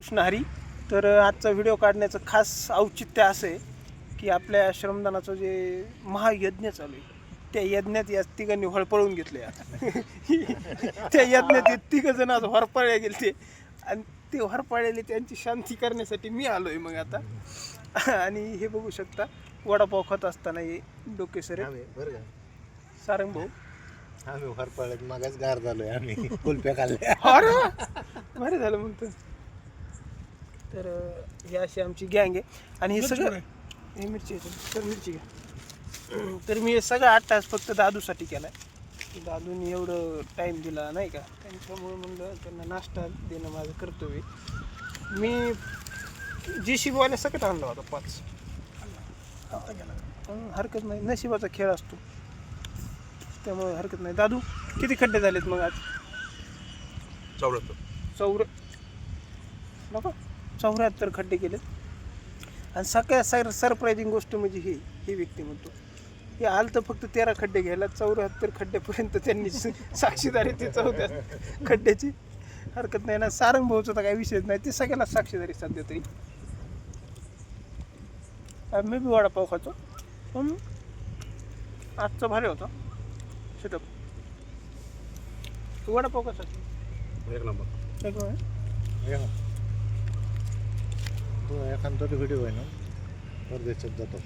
कृष्ण हरी. तर आजचा व्हिडिओ काढण्याचं खास औचित्य असं आहे की आपल्या श्रमदानाचं जे महायज्ञ चालू आहे त्या यज्ञात या तिघांनी हळपळून घेतले. त्या यज्ञात तिघ जण आज हरपळले गेले आणि ते हरपळलेले त्यांची शांती करण्यासाठी मी आलोय मग आता. आणि हे बघू शकता वडापाव खात असताना हे डोके सर बरं का सारंग भाऊ आम्ही हरपळत मागाच गार झालोय आम्ही कुल्प्या खाल्ल्या. अरे बरं झालं मग तर ही अशी आमची गँग आहे. आणि हे सगळं हे मिरची आहे तर मिरची घ्या. तर मी हे सगळं 8 तास फक्त दादूसाठी केला आहे. दादूने एवढं टाईम दिला नाही का, त्यांच्यामुळे म्हणलं त्यांना नाश्ता देणं माझं कर्तव्य. मी JCB सकट आणला होता 5. हरकत नाही, नशिबाचा खेळ असतो त्यामुळे हरकत नाही. दादू किती खड्डे झालेत मग आज? 74 खड्डे केलेत. आणि सगळ्यात सरप्रायझिंग गोष्ट म्हणजे ही व्यक्ती म्हणतो हे आलं तर फक्त 13 खड्डे घ्यायला 74 खड्ड्यापर्यंत त्यांनी साक्षीदारी ती 14 खड्ड्याची. हरकत नाही ना. सारंग भाऊचा तर काही विषयच नाही, ते सगळ्यांना साक्षीदारी सध्या तरी. मी बी वडापाव खातो पण आजचा भारी होता सेटअप. वडापाव कसा? एक नंबर. एक आहे एखादा तरी व्हिडिओ आहे ना परदेशात जातो.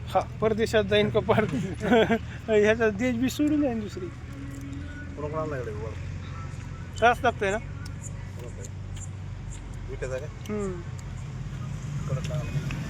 हा, परदेशात जाईन का पार ह्याचा देश बी सोडून जाईन दुसरी. कोणाला त्रास लागतोय ना. विकत आहे हम्म. कडक लागला.